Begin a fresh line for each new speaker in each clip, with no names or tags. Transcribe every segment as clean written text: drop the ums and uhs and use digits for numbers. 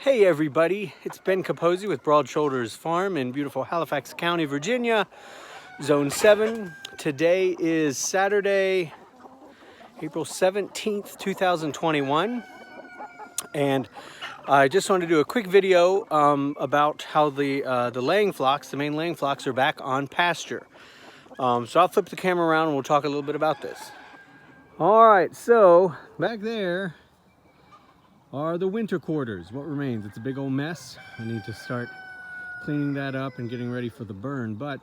Hey everybody, it's Ben Capozzi with Broad Shoulders Farm in beautiful Halifax County, Virginia, Zone 7. Today is Saturday, April 17th, 2021. And I just wanted to do a quick video about how the laying flocks, the main laying flocks, are back on pasture. So I'll flip the camera around and we'll talk a little bit about this. All right, so back there are the winter quarters. What remains? It's a big old mess. I need to start cleaning that up and getting ready for the burn. But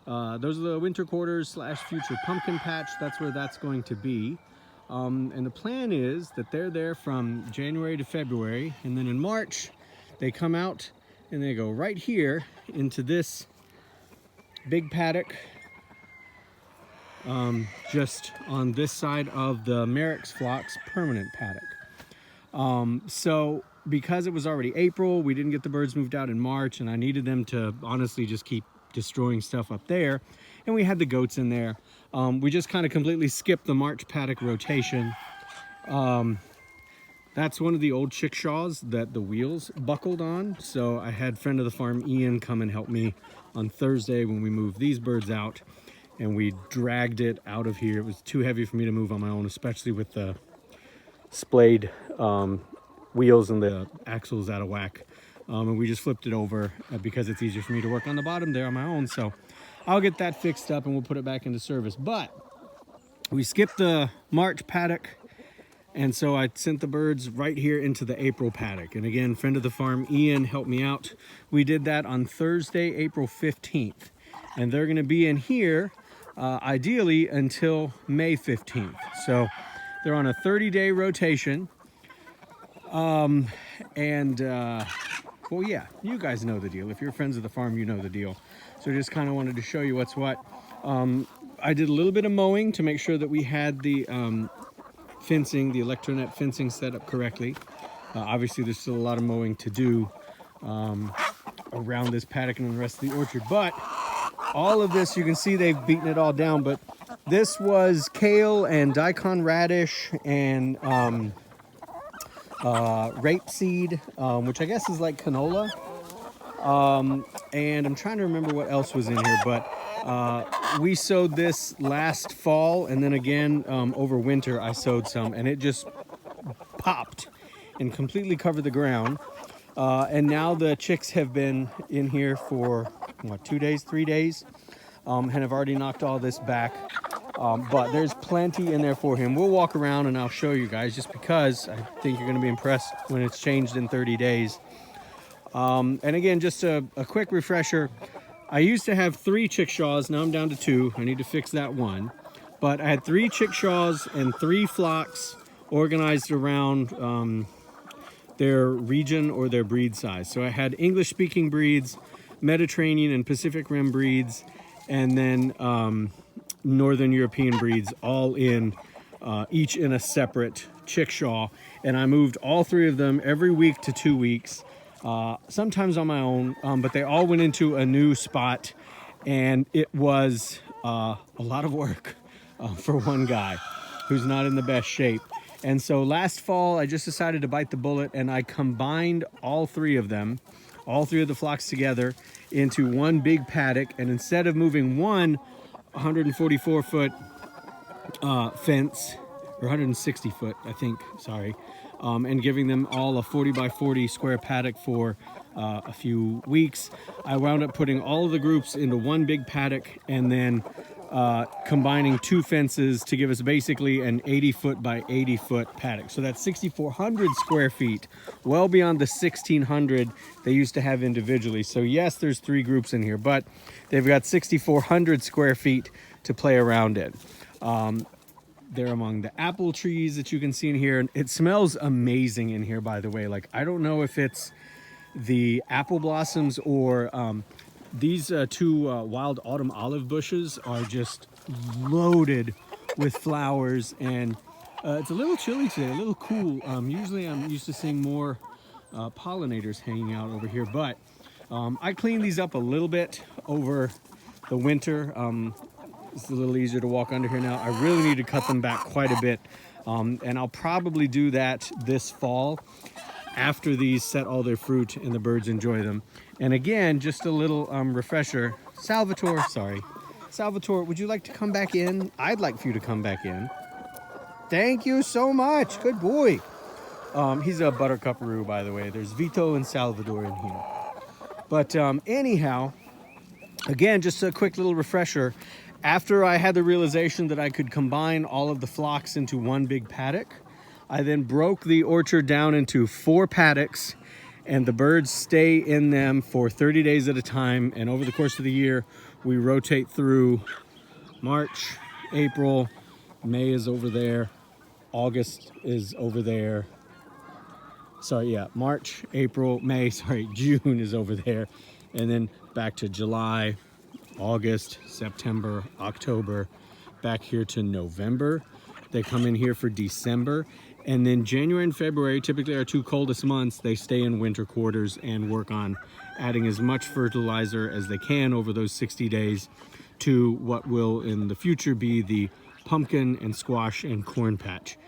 those are the winter quarters slash future pumpkin patch. That's where that's going to be. And the plan is that they're there from January to February, and then in March they come out and they go right here into this big paddock, just on this side of the Merrick's Flocks permanent paddock. So because it was already April, we didn't get the birds moved out in March, and I needed them to honestly just keep destroying stuff up there. And we had the goats in there. We just kind of completely skipped the March paddock rotation. That's one of the old chickshaws that the wheels buckled on. So I had friend of the farm, Ian, come and help me on Thursday when we moved these birds out. And we dragged it out of here. It was too heavy for me to move on my own, especially with the splayed wheels and the axles out of whack. And we just flipped it over because it's easier for me to work on the bottom there on my own. So I'll get that fixed up and we'll put it back into service. But we skipped the March paddock, and so I sent the birds right here into the April paddock. And again, friend of the farm, Ian, helped me out. We did that on Thursday, April 15th. And they're gonna be in here ideally until May 15th. So they're on a 30-day rotation. Well, yeah, you guys know the deal. If you're friends of the farm, you know the deal. So just kind of wanted to show you what's what. I did a little bit of mowing to make sure that we had the fencing, the electronet fencing set up correctly. Obviously, there's still a lot of mowing to do around this paddock and the rest of the orchard. But all of this, you can see they've beaten it all down. But this was kale and daikon radish and rapeseed, which I guess is like canola. And I'm trying to remember what else was in here, but we sowed this last fall, and then again over winter I sowed some, and it just popped and completely covered the ground. And now the chicks have been in here for what, 2 days, 3 days, and have already knocked all this back. But there's plenty in there for him. We'll walk around and I'll show you guys, just because I think you're going to be impressed when it's changed in 30 days. And again, just a quick refresher. I used to have 3 chickshaws. Now I'm down to 2. I need to fix that one. But I had 3 chickshaws and 3 flocks organized around their region or their breed size. So I had English-speaking breeds, Mediterranean and Pacific Rim breeds, and then Northern European breeds, all in each in a separate chickshaw. And I moved all 3 of them every week to 2 weeks, sometimes on my own, but they all went into a new spot, and it was a lot of work for one guy who's not in the best shape. And so last fall I just decided to bite the bullet, and I combined all 3 of them, all 3 of the flocks together, into one big paddock. And instead of moving one 144-foot fence, or 160 foot, I think, sorry, and giving them all a 40 by 40 square paddock for a few weeks, I wound up putting all of the groups into one big paddock, and then combining 2 fences to give us basically an 80-foot by 80-foot paddock. So that's 6,400 square feet, well beyond the 1,600 they used to have individually. So yes, there's 3 groups in here, but they've got 6,400 square feet to play around in. They're among the apple trees that you can see in here. And it smells amazing in here, by the way. Like, I don't know if it's the apple blossoms or these 2 wild autumn olive bushes are just loaded with flowers. And it's a little chilly today, a little cool. Usually I'm used to seeing more pollinators hanging out over here, but I cleaned these up a little bit over the winter. It's a little easier to walk under here now. I really need to cut them back quite a bit, and I'll probably do that this fall. after these set all their fruit and the birds enjoy them. And again, just a little refresher. Salvatore, sorry. Salvatore, would you like to come back in? I'd like for you to come back in. Thank you so much. Good boy. He's a buttercuparoo, by the way. There's Vito and Salvador in here. But anyhow, again, just a quick little refresher. After I had the realization that I could combine all of the flocks into one big paddock, I then broke the orchard down into 4 paddocks, and the birds stay in them for 30 days at a time. And over the course of the year, we rotate through March, April, May is over there, August is over there. Sorry, yeah, March, April, May, sorry, June is over there. And then back to July, August, September, October, back here to November. They come in here for December. And then January and February, typically our 2 coldest months, they stay in winter quarters and work on adding as much fertilizer as they can over those 60 days to what will in the future be the pumpkin and squash and corn patch.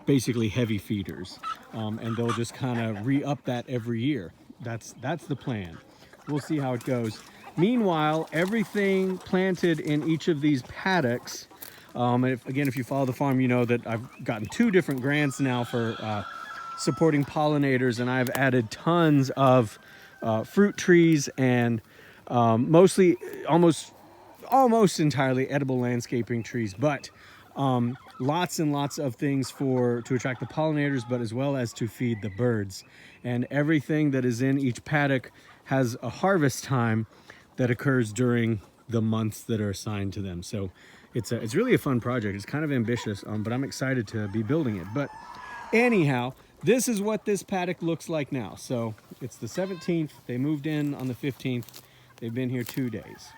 Basically heavy feeders. And they'll just kind of re-up that every year. That's the plan. We'll see how it goes. Meanwhile, everything planted in each of these paddocks, and if you follow the farm, you know that I've gotten 2 different grants now for supporting pollinators, and I've added tons of fruit trees and mostly, almost entirely edible landscaping trees, but lots and lots of things to attract the pollinators, but as well as to feed the birds. And everything that is in each paddock has a harvest time that occurs during the months that are assigned to them. So it's really a fun project. It's kind of ambitious, but I'm excited to be building it. But anyhow, this is what this paddock looks like now. So it's the 17th. They moved in on the 15th. They've been here 2 days.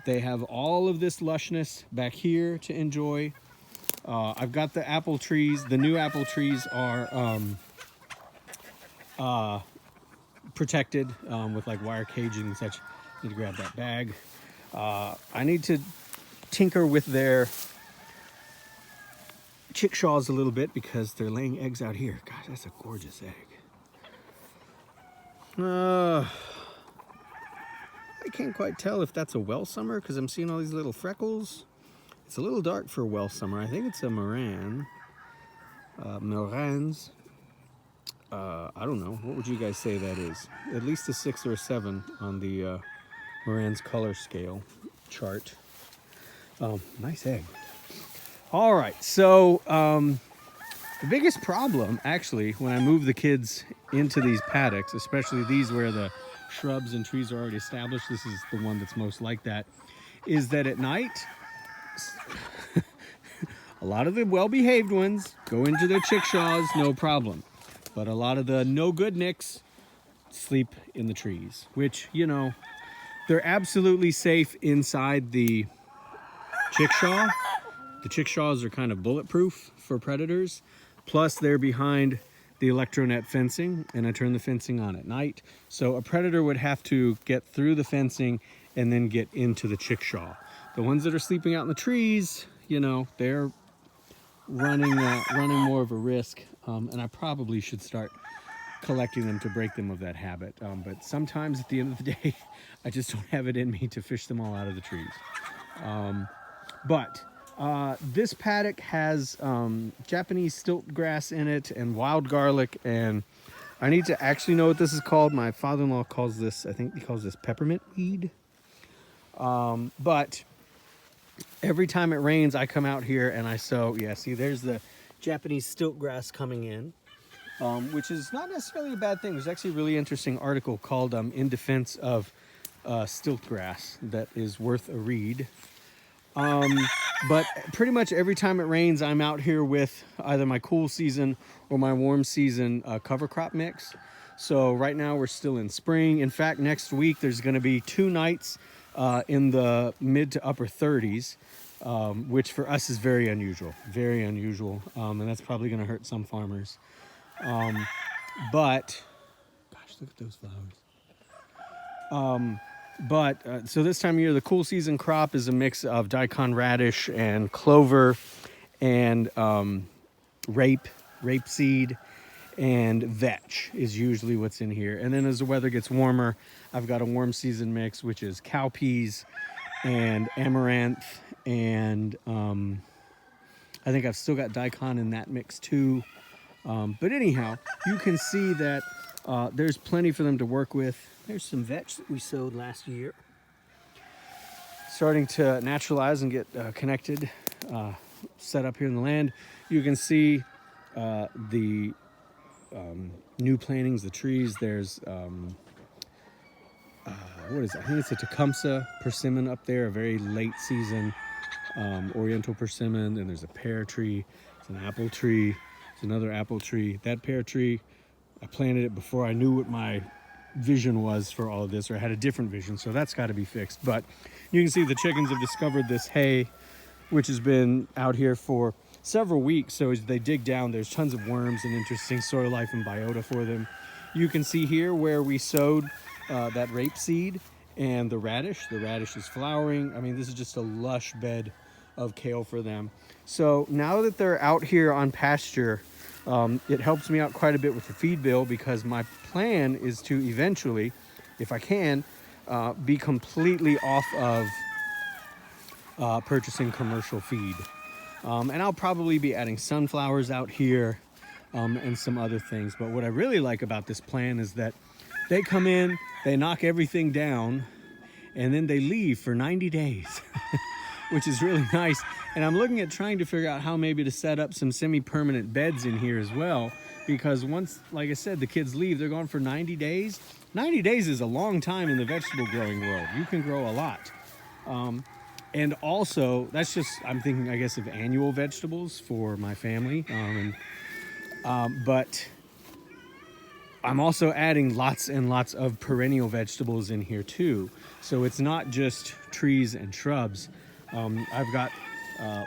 They have all of this lushness back here to enjoy. I've got the apple trees. The new apple trees are protected with like wire caging and such. Need to grab that bag. I need to tinker with their chickshaws a little bit because they're laying eggs out here. God, that's a gorgeous egg. I can't quite tell if that's a well summer because I'm seeing all these little freckles. It's a little dark for a well summer. I think it's a Moran. Morans. I don't know. What would you guys say that is? At least a 6 or a 7 on the Moran's color scale chart. Nice egg. All right, so the biggest problem, actually, when I move the kids into these paddocks, especially these where the shrubs and trees are already established, this is the one that's most like that, is that at night, a lot of the well-behaved ones go into their chickshaws, no problem. But a lot of the no-good nicks sleep in the trees, which, you know, they're absolutely safe inside the chickshaw. The chickshaws are kind of bulletproof for predators. Plus, they're behind the electronet fencing, and I turn the fencing on at night. So a predator would have to get through the fencing and then get into the chickshaw. The ones that are sleeping out in the trees, you know, they're running more of a risk. And I probably should start collecting them to break them of that habit. But sometimes at the end of the day, I just don't have it in me to fish them all out of the trees. This paddock has Japanese stilt grass in it and wild garlic, and I need to actually know what this is called. My father-in-law calls this, I think he calls this peppermint weed. But every time it rains, I come out here and I sow, yeah, see, there's the Japanese stilt grass coming in, which is not necessarily a bad thing. There's actually a really interesting article called In Defense of Stilt Grass that is worth a read. But pretty much every time it rains, I'm out here with either my cool season or my warm season cover crop mix. So right now we're still in spring. In fact, next week there's going to be 2 nights in the mid to upper 30s, which for us is very unusual, and that's probably going to hurt some farmers. But gosh, look at those flowers. So this time of year, the cool season crop is a mix of daikon radish and clover and rapeseed. and vetch is usually what's in here. And then as the weather gets warmer, I've got a warm season mix, which is cowpeas and amaranth, and I think I've still got daikon in that mix too. But anyhow, you can see that there's plenty for them to work with. There's some vetch that we sowed last year, starting to naturalize and get connected, set up here in the land. You can see the new plantings, the trees. There's what is it? I think it's a Tecumseh persimmon up there, a very late season oriental persimmon. And there's a pear tree. It's an apple tree. It's another apple tree. That pear tree, I planted it before I knew what my vision was for all of this, or I had a different vision, so that's got to be fixed. But you can see the chickens have discovered this hay, which has been out here for several weeks. So as they dig down, there's tons of worms and interesting soil life and biota for them. You can see here where we sowed that rapeseed and the radish. The radish is flowering. I mean, this is just a lush bed of kale for them. So now that they're out here on pasture, it helps me out quite a bit with the feed bill, because my plan is to eventually, if I can, be completely off of purchasing commercial feed. And I'll probably be adding sunflowers out here and some other things. But what I really like about this plan is that they come in, they knock everything down, and then they leave for 90 days, which is really nice. And I'm looking at trying to figure out how maybe to set up some semi-permanent beds in here as well, because once, like I said, the kids leave, they're gone for 90 days. 90 days is a long time in the vegetable growing world. You can grow a lot. And also, that's just, I'm thinking, I guess, of annual vegetables for my family. But I'm also adding lots and lots of perennial vegetables in here too. So it's not just trees and shrubs. I've got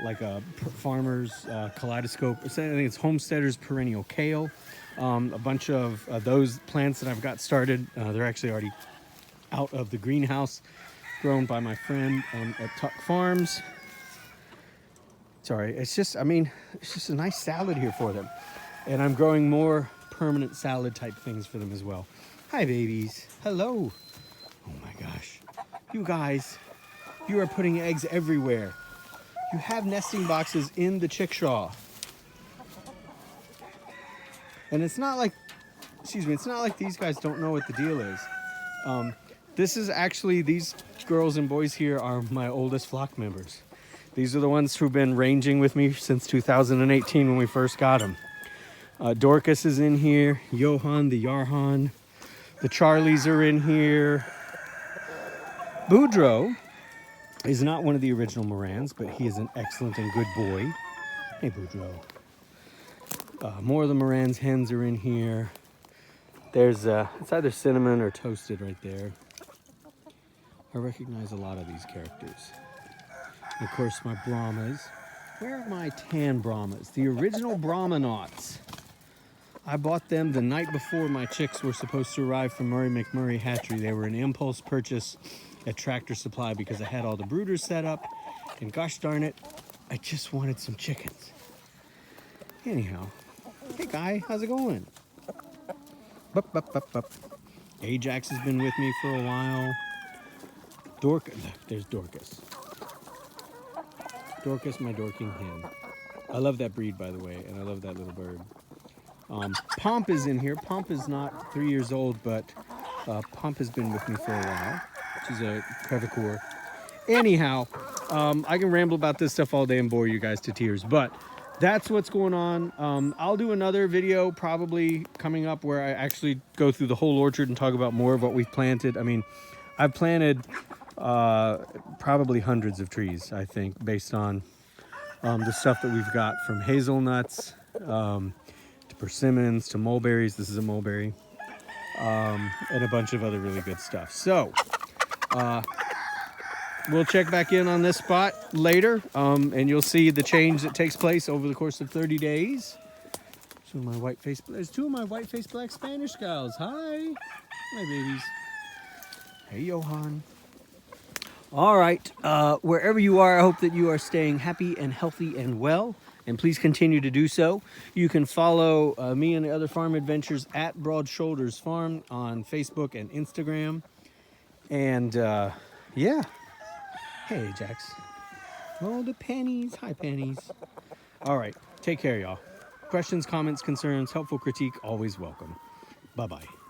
like a farmer's kaleidoscope. I think it's Homesteader's perennial kale. A bunch of those plants that I've got started. They're actually already out of the greenhouse, grown by my friend at Tuck Farms. Sorry, it's just, I mean, it's just a nice salad here for them. And I'm growing more permanent salad type things for them as well. Hi, babies. Hello. Oh my gosh. You guys, you are putting eggs everywhere. You have nesting boxes in the chickshaw. And it's not like, excuse me, it's not like these guys don't know what the deal is. This is actually, these girls and boys here are my oldest flock members. These are the ones who've been ranging with me since 2018 when we first got them. Dorcas is in here, Johan, the Yarhan, the Charlies are in here. Boudreaux is not one of the original Morans, but he is an excellent and good boy. Hey, Boudreaux. More of the Moran's hens are in here. There's, it's either cinnamon or toasted right there. I recognize a lot of these characters. And of course, my Brahmas. Where are my tan Brahmas? The original Brahmanauts. I bought them the night before my chicks were supposed to arrive from Murray McMurray Hatchery. They were an impulse purchase at Tractor Supply because I had all the brooders set up. And gosh darn it, I just wanted some chickens. Anyhow, hey Guy, how's it going? Bup, bup, bup, bup. Ajax has been with me for a while. Dorcas, there's Dorcas. Dorcas, my Dorking hen. I love that breed, by the way, and I love that little bird. Pomp is in here. Pomp is not 3 years old, but Pomp has been with me for a while. She's a crevicore. Anyhow, I can ramble about this stuff all day and bore you guys to tears, but that's what's going on. I'll do another video probably coming up where I actually go through the whole orchard and talk about more of what we've planted. I mean, I've planted probably hundreds of trees, I think, based on the stuff that we've got, from hazelnuts to persimmons to mulberries. This is a mulberry, and a bunch of other really good stuff. So we'll check back in on this spot later, and you'll see the change that takes place over the course of 30 days. There's two of my white-faced black Spanish cows. Hi, my babies. Hey, Johan. All right, wherever you are, I hope that you are staying happy and healthy and well. and please continue to do so. You can follow me and the other farm adventures at Broad Shoulders Farm on Facebook and Instagram. And yeah. Hey, Jax. Oh, the pennies. Hi, pennies. All right. Take care, y'all. Questions, comments, concerns, helpful critique, always welcome. Bye-bye.